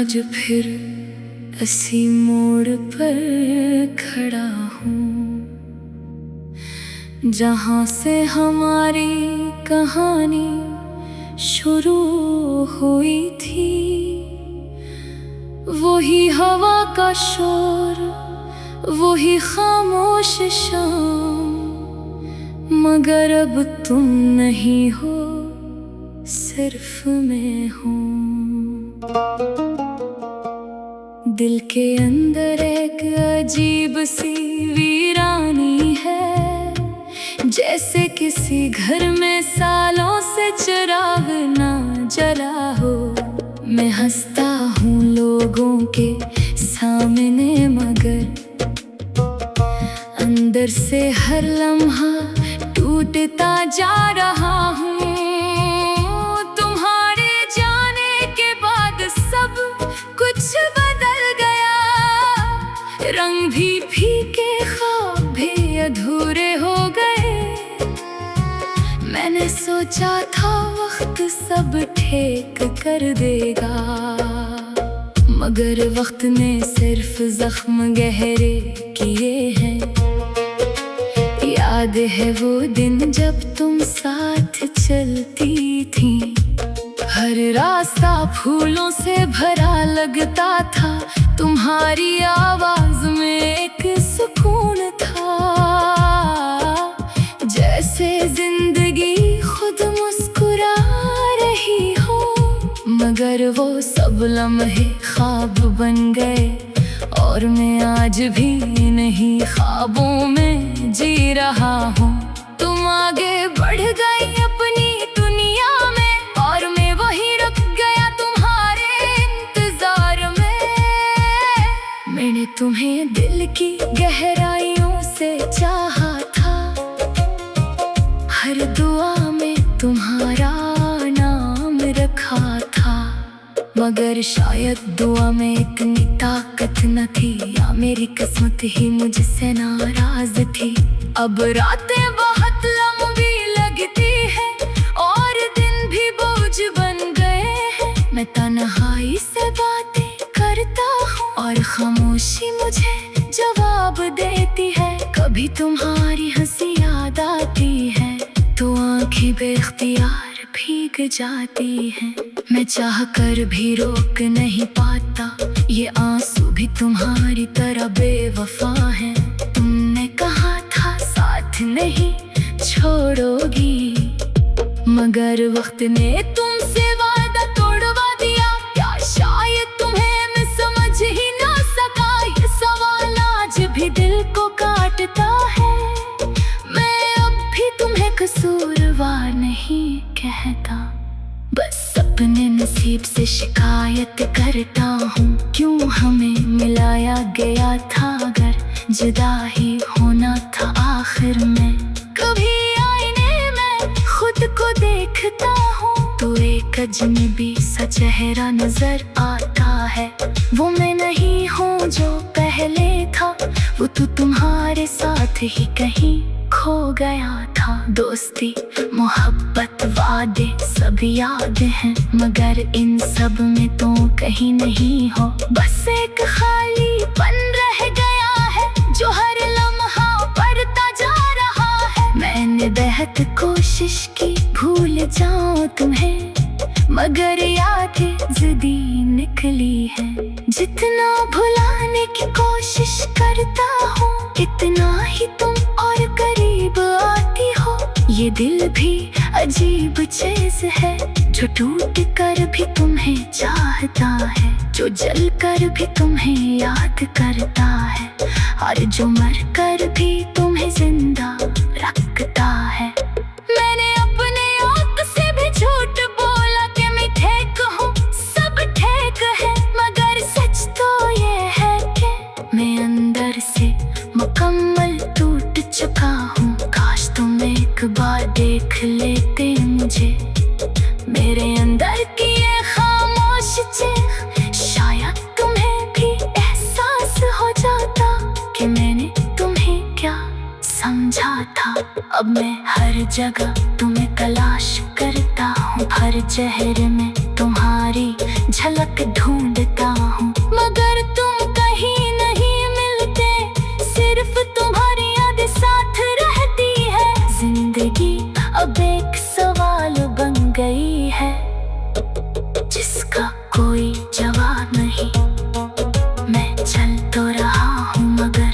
आज फिर इसी मोड़ पर खड़ा हूँ, जहाँ से हमारी कहानी शुरू हुई थी। वही हवा का शोर, वही खामोश शाम, मगर अब तुम नहीं हो, सिर्फ मैं हूँ। दिल के अंदर एक अजीब सी वीरानी है, जैसे किसी घर में सालों से चिराग ना जला हो। मैं हंसता हूँ लोगों के सामने, मगर अंदर से हर लम्हा टूटता जा रहा हूँ। तुम्हारे जाने के बाद सब कुछ बदल गया, रंग भी फीके, ख्वाब भी अधूरे हो गए। मैंने सोचा था वक्त सब ठीक कर देगा, मगर वक्त ने सिर्फ जख्म गहरे किए हैं। याद है वो दिन जब तुम साथ चलती थी, हर रास्ता फूलों से भरा लगता था। तुम्हारी आवाज में एक सुकून था, जैसे जिंदगी खुद मुस्कुरा रही हो। मगर वो सब लम्हे ख्वाब बन गए, और मैं आज भी नहीं ख्वाबों में जी रहा हूँ। तुम आगे बढ़ गई अपनी दुनिया में, और मैं वहीं रुक गया तुम्हारे इंतजार में। मैंने तुम्हें दिल की गहराइयों से चाहा था, हर दुआ में तुम्हारा नाम रखा था। मगर शायद दुआ में इतनी ताकत न थी, या मेरी किस्मत ही मुझसे नाराज थी। अब रातें बहुत लंबी लगती है, और दिन भी बोझ बन गए हैं। मैं तन्हाई से बातें करता हूँ, और खामोशी मुझे जवाब देती है। कभी तुम्हारी हंसी याद आती है, तो आंखें बेख्तियार भीग जाती हैं। मैं चाह कर भी रोक नहीं पाता, ये आंसू भी तुम्हारी तरह बेवफा हैं। तुमने कहा था साथ नहीं छोड़ोगी, मगर वक्त ने तुमसे वादा तोड़वा दिया। क्या शायद तुम्हें मैं समझ ही ना सका, ये सवाल आज भी दिल को काटता है। मैं अब भी तुम्हें कसूरवार नहीं कहता, बस अपने नसीब से शिकायत करता हूँ। क्यों हमें मिलाया गया था, अगर जुदा ही होना था आखिर में। कभी आईने में खुद को देखता हूँ, तो एक अजनबी सा चेहरा नजर आता है। वो मैं नहीं हूँ जो पहले था, वो तो तुम्हारे साथ ही कहीं खो गया था। दोस्ती, मोहब्बत, वादे सब याद हैं, मगर इन सब में तो कहीं नहीं हो। बस एक खालीपन रह गया है, जो हर लम्हा बढ़ता जा रहा है। मैंने बेहद कोशिश की भूल जाऊं तुम्हें, मगर यादें ज़िद्दी निकली है। जितना भुलाने की कोशिश करता हूँ, इतना ही तुम और करीब आती हो। ये दिल भी अजीब चीज है, जो टूट कर भी तुम्हें चाहता है, जो जल कर भी तुम्हें याद करता है, और जो मर कर भी तुम्हें जिंदा रखता है। मैंने अपने आप से भी झूठ बोला कि मैं ठीक हूँ, सब ठीक है, मगर सच तो ये है कि मैं अंदर से मुकम्मल टूट चुका हूँ। काश तुम एक बार देख लेते मुझे, मेरे अंदर की ये खामोश चीख। शायद तुम्हें भी एहसास हो जाता कि मैंने तुम्हें क्या समझा था। अब मैं हर जगह तुम्हें तलाश करता हूँ, हर चेहरे में तुम्हारी झलक ढूंढता कोई जवाब नहीं। मैं चल तो रहा हूँ मगर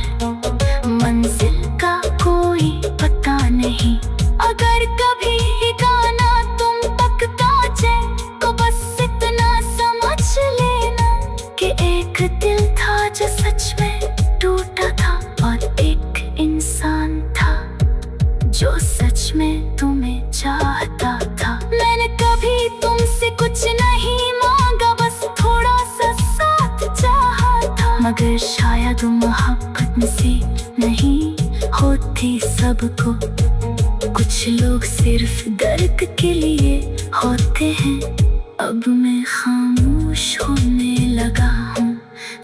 मंजिल का कोई पता नहीं। अगर कभी गाना तुम तक पहुंचे तो बस इतना समझ लेना कि एक दिल था जो सच में टूटा था, और एक इंसान था जो सच में तुम्हें चाहता था। मैंने कभी तुमसे कुछ नहीं मांगा, बस थोड़ा सा साथ चाहा था। मगर शायद मोहब्बत नसीब नहीं होती सबको, कुछ लोग सिर्फ दर्द के लिए होते हैं। अब मैं खामोश होने लगा हूँ,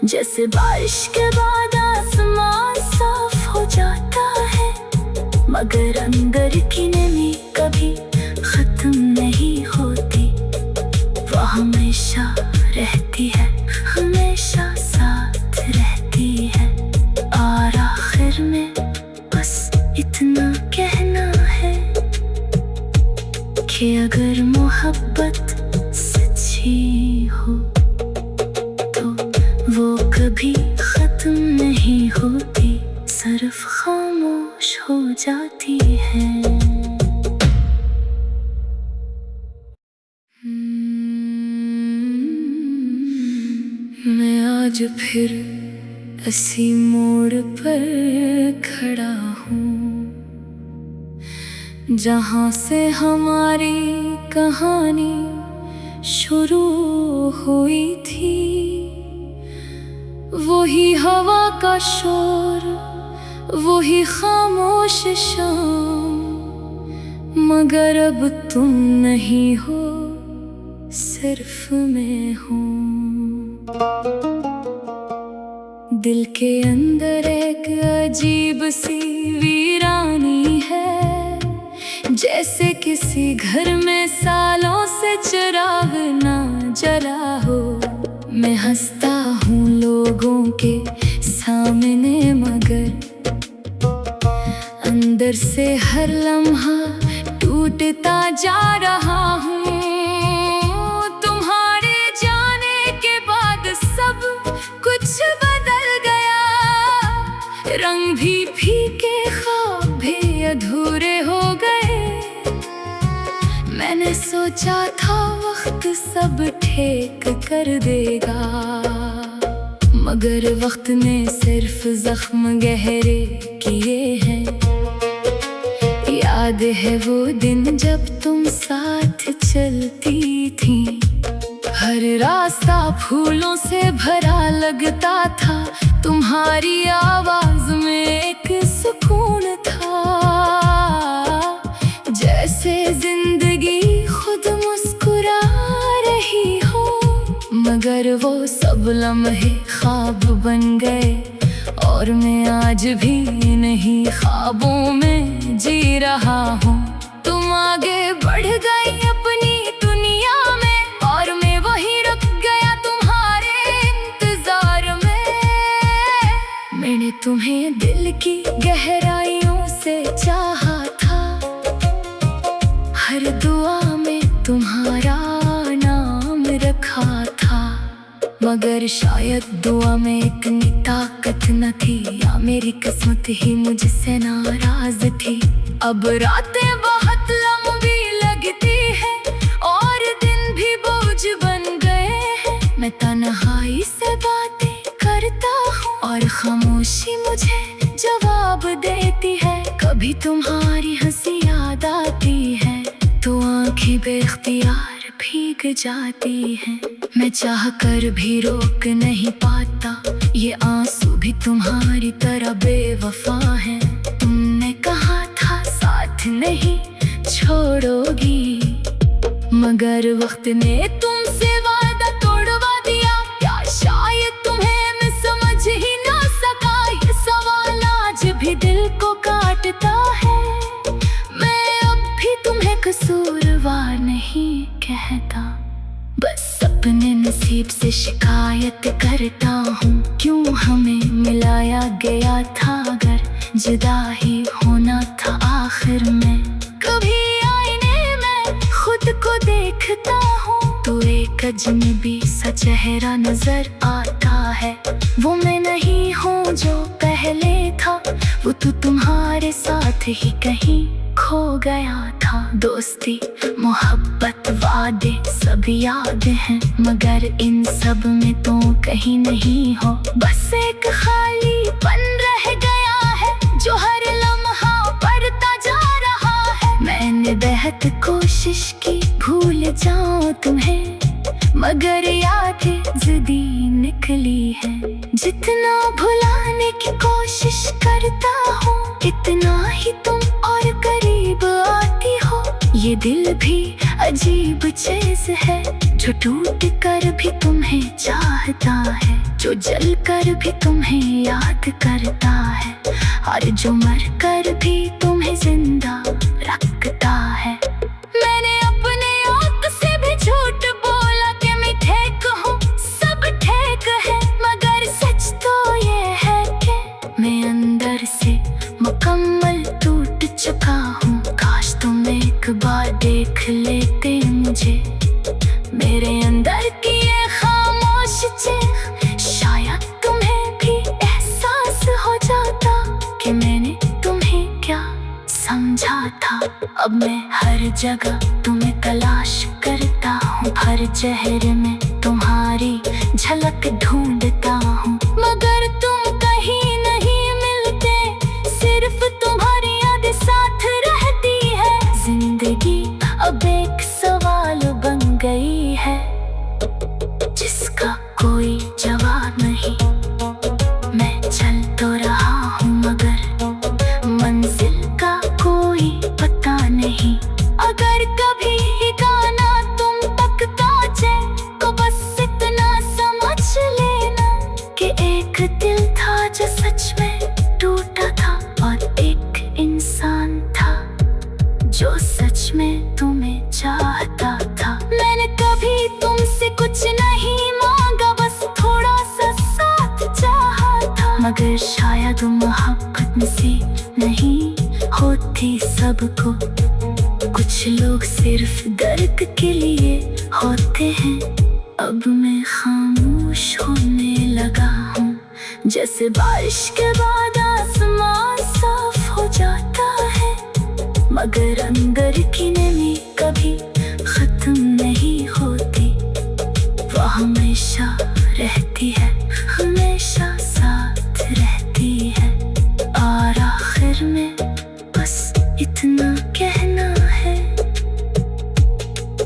जैसे बारिश के बाद आसमान साफ हो जाता है, मगर अंदर की नमी कभी खत्म नहीं होती। वो हमेशा रहती है, हमेशा साथ रहती है। और आखिर में बस इतना कहना है कि अगर मोहब्बत सच्ची हो तो वो कभी खत्म नहीं होती, सिर्फ खामोश हो जाती है। मैं आज फिर इसी मोड़ पर खड़ा हूँ जहाँ से हमारी कहानी शुरू हुई थी। वही हवा का शोर, वही खामोश शाम, मगर अब तुम नहीं हो, सिर्फ मैं हूँ। दिल के अंदर एक अजीब सी वीरानी है, जैसे किसी घर में सालों से चिराग ना जला हो। मैं हंसता हूँ लोगों के सामने, मगर अंदर से हर लम्हा टूटता जा रहा हूँ। तुम्हारे जाने के बाद सब कुछ बदल गया, रंग भी फीके, ख्वाब भी अधूरे हो गए। मैंने सोचा था वक्त सब ठीक कर देगा, मगर वक्त ने सिर्फ जख्म गहरे किए हैं। याद है वो दिन जब तुम साथ चलती थी, हर रास्ता फूलों से भरा लगता था। तुम्हारी आवाज में एक सुकून था, जैसे जिंदगी खुद मुस्कुरा रही हो। मगर वो सब लम्हे ख्वाब बन गए, और मैं आज भी नहीं ख्वाबों में जी रहा हूँ। तुम आगे बढ़ गई अपनी दुनिया में, और मैं वहीं रुक गया तुम्हारे इंतजार में। मैंने तुम्हें दिल की गहराइयों से चाहा था, हर दुआ में तुम्हारा नाम रखा था। मगर शायद दुआ में इतनी ताकत न थी, या मेरी किस्मत ही मुझसे नाराज थी। अब रातें बहुत लंबी लगती है, और दिन भी बोझ बन गए हैं। मैं तन्हाई से बातें करता हूँ, और खामोशी मुझे जवाब देती है। कभी तुम्हारी हंसी याद आती है, तो आंखें बेख्तियार भीग जाती हैं। मैं चाह कर भी रोक नहीं पाता, ये आंसू भी तुम्हारी तरह बेवफा हैं। तुमने कहा था साथ नहीं छोड़ोगी, मगर वक्त ने तुमसे वादा तोड़वा दिया। क्या शायद तुम्हें मैं समझ ही ना सका, ये सवाल आज भी दिल को काटता है। मैं अब भी तुम्हें कसूरवार नहीं कहता, बस अपने नसीब से शिकायत करता हूँ। क्यों हमें मिलाया गया था, अगर जुदा ही होना था आखिर में। कभी आईने में खुद को देखता हूँ, तो एक अजनबी सा चेहरा नजर आता है। वो मैं नहीं हूँ जो पहले था, वो तो तुम्हारे साथ ही कहीं खो गया था। दोस्ती मोहब्बत वादे सब याद हैं, मगर इन सब में तो कहीं नहीं हो। बस एक खालीपन रह गया है जो हर लम्हा बढ़ता जा रहा है। मैंने बेहद कोशिश की भूल जाऊं तुम्हें, मगर यादें ज़िद्दी निकली है। जितना भुलाने की कोशिश करता हूँ, इतना ही तुम और करीब आती हो। ये दिल भी अजीब चीज है, जो टूट कर भी तुम्हें चाहता है, जो जल कर भी तुम्हें याद करता है, और जो मर कर भी तुम्हें जिंदा रखता है। मैंने अपने आप से भी झूठ बोला कि मैं ठीक हूँ, सब ठीक है, मगर सच तो ये है कि मैं अंदर से मुकम्मल टूट चुका हूँ। काश तुम एक बार देख लेते मुझे, मेरे अंदर की ये खामोश चीख, शायद तुम्हें भी एहसास हो जाता कि मैंने तुम्हें क्या समझा था। अब मैं हर जगह तुम्हें तलाश करता हूँ, हर चेहरे में तुम्हारी झलक ढूंढता हूँ, मगर तुम कहीं नहीं मिलते, सिर्फ तुम्हारी यादें साथ रहती है। जिंदगी अब एक सवाल बन गई है, जिसका कोई जवाब नहीं। मैं चल तो रहा हूँ, मगर मंजिल का कोई पता नहीं। अगर कभी ये गाना तुम तक पहुंचे, तो बस इतना समझ लेना कि एक दिल था जो सच में टूटा था, और एक इंसान था जो सच में तुम्हें चाहता था। मैंने कभी तुमसे कुछ नहीं मांगा, बस थोड़ा सा साथ चाहा था, मगर शायद मोहब्बत नसीब नहीं होती सबको। कुछ लोग सिर्फ दर्द के लिए होते हैं। अब मैं खामोश होने लगा हूँ, जैसे बारिश के बाद आसमान साफ हो जाता है, मगर अंदर की नमी कभी खत्म नहीं होती। वो हमेशा रहती है, हमेशा साथ रहती है, और आखिर में बस इतना कहना है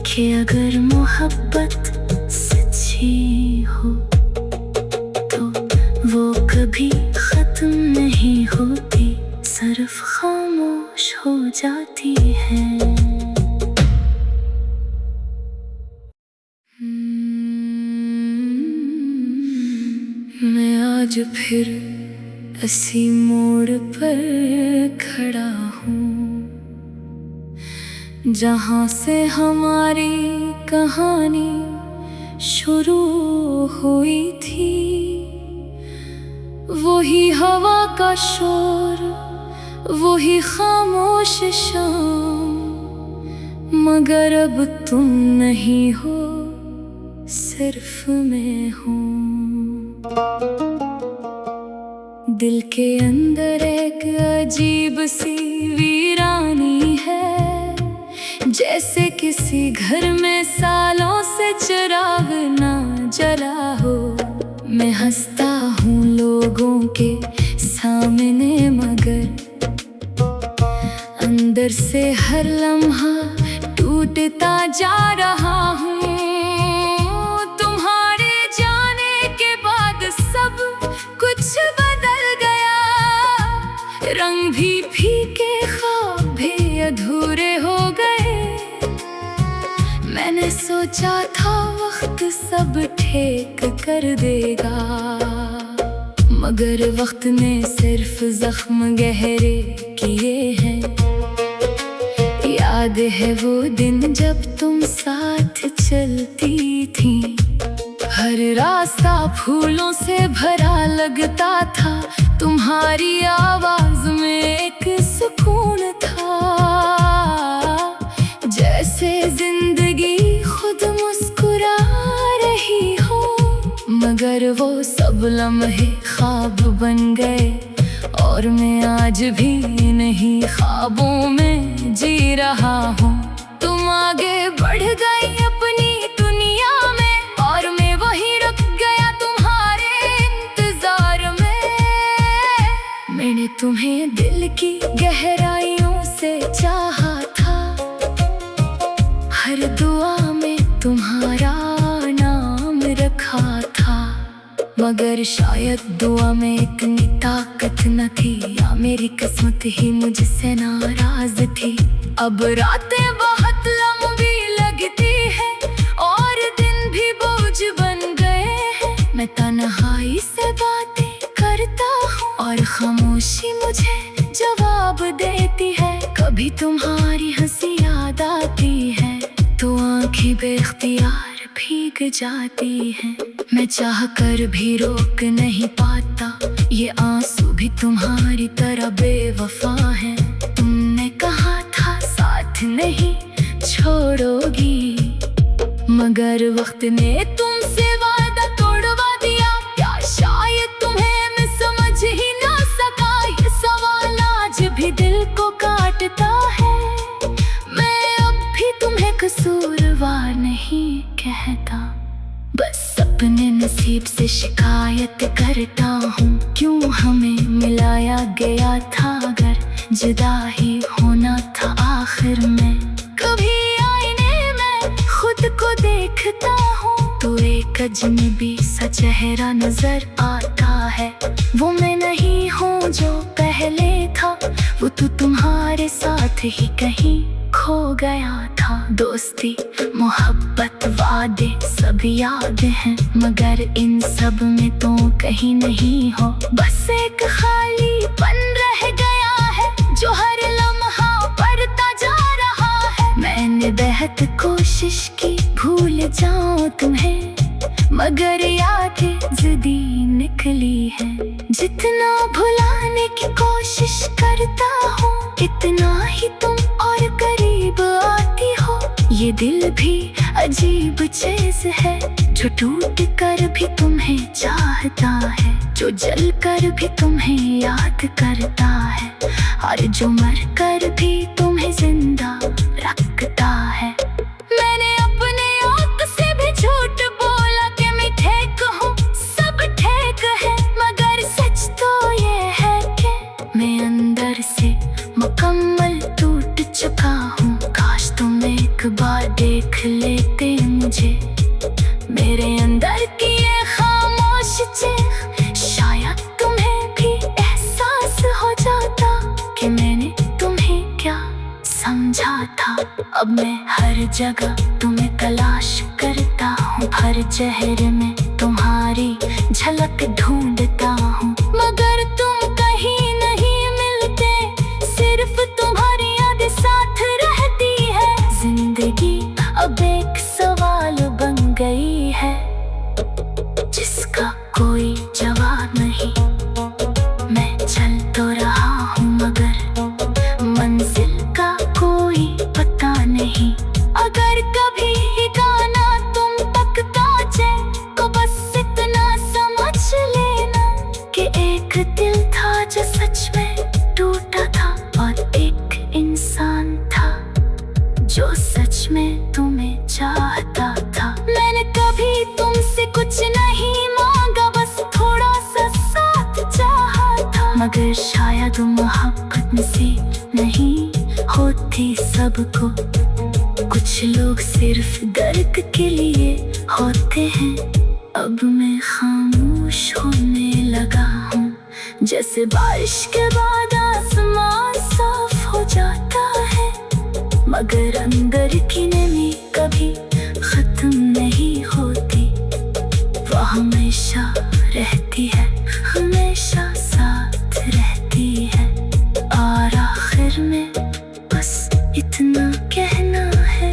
कि अगर मोहब्बत सच्ची हो, तो वो कभी खत्म नहीं होती, सिर्फ खामोश हो जाती है। मैं आज फिर इसी मोड़ पर खड़ा हूँ, जहाँ से हमारी कहानी शुरू हुई थी। वही हवा का शोर, वही खामोश शाम, मगर अब तुम नहीं हो, सिर्फ मैं हूँ। दिल के अंदर एक अजीब सी वीरानी है, जैसे किसी घर में सालों से चिराग ना जला हो। मैं हंसता हूँ लोगों के सामने, मगर अंदर से हर लम्हा टूटता जा रहा हूँ। तुम्हारे जाने के बाद सब कुछ बदल गया, रंग भी फीके, ख्वाब भी अधूरे हो गए। मैंने सोचा था वक्त सब ठीक कर देगा, मगर वक्त ने सिर्फ जख्म गहरे किए हैं। याद है वो दिन जब तुम साथ चलती थी, हर रास्ता फूलों से भरा लगता था, तुम्हारी आवाज में एक सुकून था, जैसे जिंदगी खुद मुस्कुरा मगर वो सब लम्हे ख्वाब बन गए और मैं आज भी नहीं ख्वाबों में जी रहा हूँ। तुम आगे बढ़ गई अपनी दुनिया में और मैं वहीं रुक गया तुम्हारे इंतजार में। मैंने तुम्हें दिल की गहराइयों से चाहा था, हर दुआ में तुम्हारा नाम रखा था, मगर शायद दुआ में इतनी ताकत न थी या मेरी किस्मत ही मुझसे नाराज थी। अब रातें बहुत लंबी लगती है और दिन भी बोझ बन गए हैं। मैं तन्हाई से बातें करता हूँ और खामोशी मुझे जवाब देती है। कभी तुम्हारी हंसी याद आती है तो आंखें बेख्तियार भीग जाती हैं। मैं चाह कर भी रोक नहीं पाता, ये आंसू भी तुम्हारी तरह बेवफा हैं। तुमने कहा था साथ नहीं छोड़ोगी, मगर वक्त ने तुमसे वादा तोड़वा दिया। क्या शायद तुम्हें मैं समझ ही ना सका, ये सवाल आज भी दिल को काटता है। मैं अब भी तुम्हें कसूरवार नहीं कहता, बस अपने नसीब से शिकायत करता हूँ। क्यों हमें मिलाया गया था अगर जुदा ही होना था आखिर में। कभी आईने में खुद को देखता हूँ तो एक अजनबी सा चेहरा नजर आता है। वो मैं नहीं हूँ जो पहले था, वो तो तुम्हारे साथ ही कहीं खो गया था। दोस्ती मोहब्बत वादे सब याद हैं, मगर इन सब में तो कहीं नहीं हो। बस एक खालीपन रह गया है जो हर लम्हा बढ़ता जा रहा है। मैंने बेहद कोशिश की भूल जाऊं तुम्हें, मगर यादें ज़िद्दी निकली है। जितना भुलाने की कोशिश करता हूँ इतना ही तुम और करीब आती हो। ये दिल भी अजीब चीज है जो टूट कर भी तुम्हें चाहता है, जो जल कर भी तुम्हें याद करता है, और जो मर कर भी तुम्हें जिंदा रखता है। मैंने अपने आँख से भी झूठ बोला कि मैं ठीक हूँ, सब ठीक है, मगर सच तो ये है कि मैं अंदर से मुकम्मल टूट चुका हूँ। काश तुम एक बार देख लेते मुझे, मेरे अंदर की ये खामोश चीख, शायद तुम्हें भी एहसास हो जाता कि मैंने तुम्हें क्या समझा था। अब मैं हर जगह तुम्हें तलाश करता हूँ, हर चेहरे में तुम्हारी झलक ढूंढता हूँ, मगर तुम कहीं नहीं मिलते, सिर्फ तुम्हारी यादें साथ रहती है। जिंदगी अब एक सवाल बन गई है जिसका कोई जवाब नहीं। मैं चल तो रहा हूँ मगर मंजिल का कोई पता नहीं। अगर कभी गाना तुम तक पहुंचे तो बस इतना समझ लेना कि एक दिल था जो सच में टूटा था, और एक इंसान था जो सच में तुम्हें चाहता था। मैंने कभी तुमसे कुछ नहीं मांगा, बस थोड़ा सा साथ चाहा था, मगर शायद मोहब्बत नसीब नहीं होती सबको। कुछ लोग सिर्फ दर्द के लिए होते हैं। अब मैं खामोश होने लगा हूँ, जैसे बारिश के बाद आसमान साफ हो जाता है, मगर अंदर की नमी कभी खत्म नहीं होती। वो हमेशा रहती है, हमेशा साथ रहती है, और आखिर में बस इतना कहना है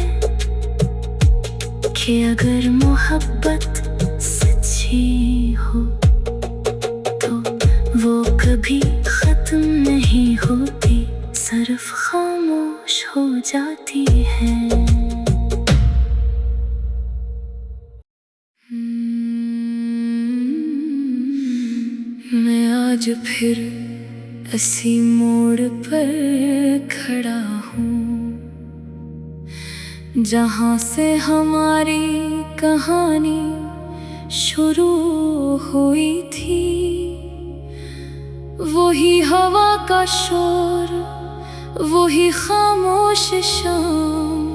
कि अगर मोहब्बत सच्ची हो तो वो कभी खत्म नहीं होती, सिर्फ खामोश हो जाती है। आज फिर इसी मोड़ पर खड़ा हूँ, जहाँ से हमारी कहानी शुरू हुई थी। वही हवा का शोर, वही खामोश शाम,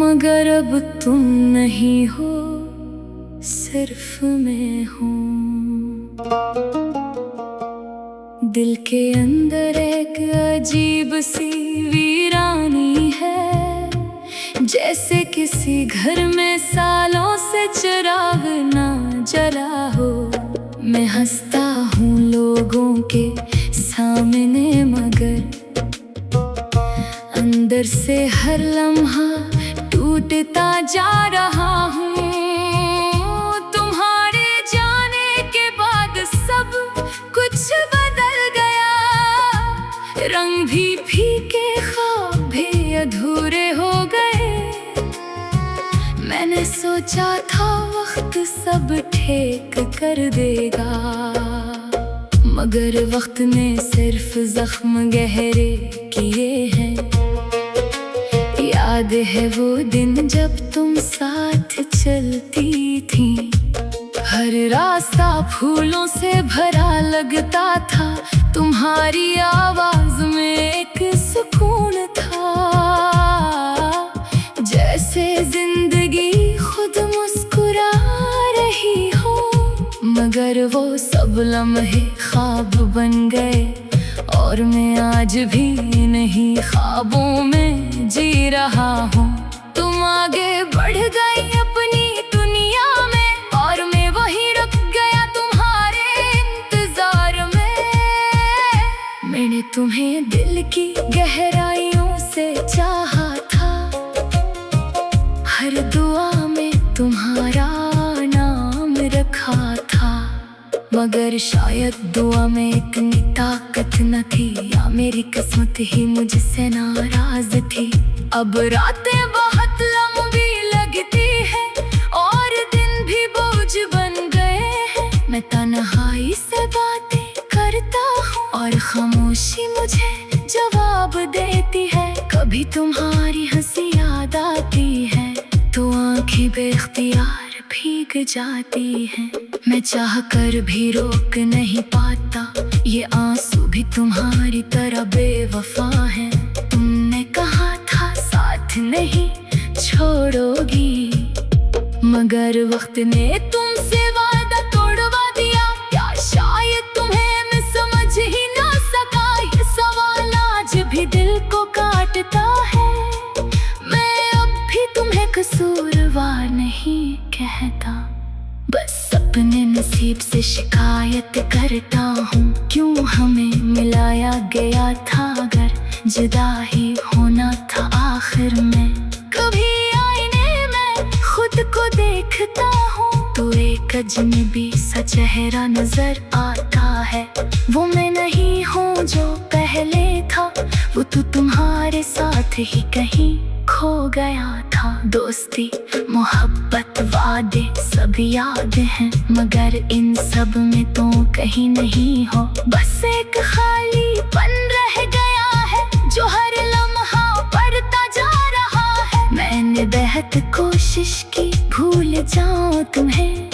मगर अब तुम नहीं हो, सिर्फ मैं हूँ। दिल के अंदर एक अजीब सी वीरानी है, जैसे किसी घर में सालों से चिराग ना जला हो। मैं हंसता हूँ लोगों के सामने, मगर अंदर से हर लम्हा टूटता जा रहा हूँ। तुम्हारे जाने के बाद सब कुछ बदल गया, रंग भी फीके, ख्वाब भी अधूरे हो गए। मैंने सोचा था वक्त सब ठीक कर देगा, मगर वक्त ने सिर्फ जख्म गहरे किए हैं। याद है वो दिन जब तुम साथ चलती थी, हर रास्ता फूलों से भरा लगता था। तुम्हारी आवाज में एक सुकून था, जैसे जिंदगी खुद मुस्कुरा रही हो। मगर वो सब लम्हे ख्वाब बन गए, और मैं आज भी नहीं ख्वाबों में जी रहा हूँ। तुम आगे बढ़ गई अपनी दुनिया में, और मैं वहीं रुक गया तुम्हारे इंतजार में। मैंने तुम्हें दिल की गहराइयों से चाहा था, हर दुआ में तुम्हारा नाम रखा था। मगर शायद दुआ में इतनी ताकत न थी, या मेरी किस्मत ही मुझसे नाराज थी। अब रातें बहुत लंबी लगती है, और दिन भी बोझ बन गए हैं। मैं तन्हाई से बातें करता हूँ, और खामोशी मुझे जवाब देती है। कभी तुम्हारी हंसी याद आती है, तो आंखें बेख्तियार भीग जाती हैं। मैं चाह कर भी रोक नहीं पाता, ये आंसू भी तुम्हारी तरह बेवफा हैं। तुमने कहा था साथ नहीं छोड़ोगी, मगर वक्त ने तुमसे वादा तोड़वा दिया। या शायद तुम्हें मैं समझ ही ना सका, ये सवाल आज भी दिल को काटता है। मैं अब भी तुम्हें कसूरवार नहीं कहता, बस अपने नसीब से शिकायत करता हूँ। क्यों हमें मिलाया गया था, अगर जुदा ही होना था आखिर में। कभी आईने में खुद को देखता हूँ, तो एक अजनबी सा चेहरा नजर आता है। वो मैं नहीं हूँ जो पहले था, वो तो तुम्हारे साथ ही कहीं खो गया था। दोस्ती, मोहब्बत, वादे सब याद हैं, मगर इन सब में तो कहीं नहीं हो। बस एक खालीपन रह गया है, जो हर लम्हा बढ़ता जा रहा है। मैंने बेहद कोशिश की भूल जाऊं तुम्हें,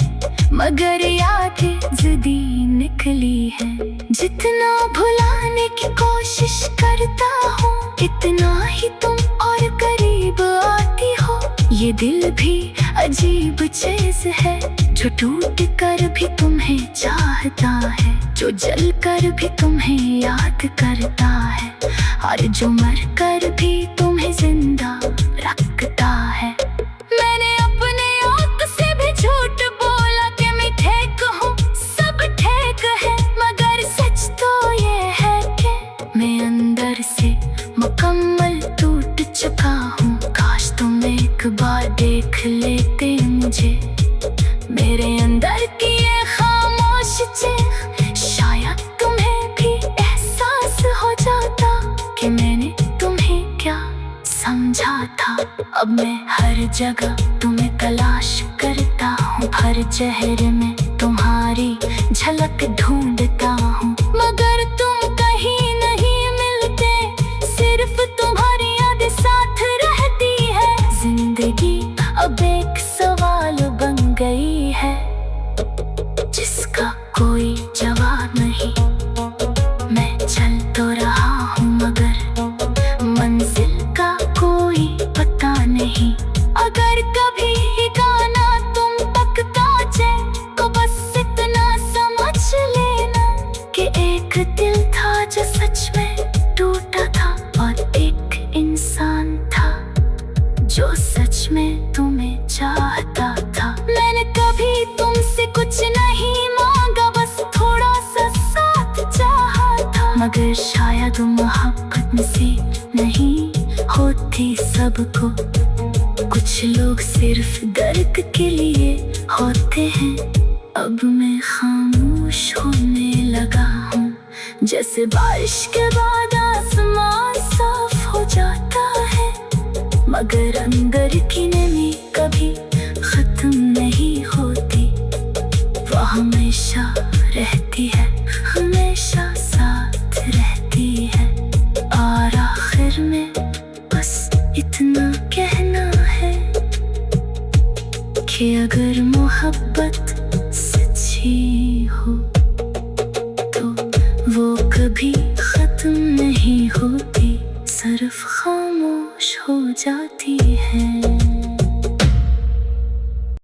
मगर यादें ज़िद्दी निकली है। जितना भुलाने की कोशिश करता हूँ, इतना ही तुम और करीब आती हो। ये दिल भी अजीब चीज है, जो टूट कर भी तुम्हें चाहता है, जो जल कर भी तुम्हें याद करता है, और जो मर कर भी तुम्हें जिंदा रखता है। मैंने अपने औक़ से भी झूठ बोला कि मैं ठीक हूँ, सब ठीक है, मगर सच तो ये है कि मैं अंदर से मुकम्मल टूट चुका हूँ। काश तुम एक बार देख लेते मुझे, मेरे अंदर की ये खामोश चीख, शायद तुम्हें भी एहसास हो जाता कि मैंने तुम्हें क्या समझा था। अब मैं हर जगह तुम्हें तलाश करता हूँ, हर चेहरे में तुम्हारी झलक ढूंढता हूँ, मगर तुम कहीं नहीं मिलते। सिर्फ तुम्हारी याद साथ रहती है। जिंदगी अब एक सवाल बन गई है, जिसका कोई जवाब नहीं। मैं चल तो रहा हूँ मगर मंजिल का कोई पता नहीं। अगर कभी ही गाना तुम तक पहुंचे तो बस इतना समझ लेना कि एक दिल था जो सच में टूटा था, और एक इंसान था जो सच में तुम्हें चाहता था। मैंने कभी तुमसे कुछ नहीं मांगा, बस थोड़ा सा साथ चाहा था। मगर शायद मोहब्बत नसीब नहीं होती सबको, कुछ लोग सिर्फ दर्द के लिए होते हैं। अब मैं खामोश होने लगा हूँ, जैसे बारिश के बाद आसमान साफ हो जाता है, मगर अंदर की नमी कभी खत्म नहीं होती। वो हमेशा रहती है, हमेशा साथ रहती है। और आखिर में बस इतना कहना है कि अगर मोहब्बत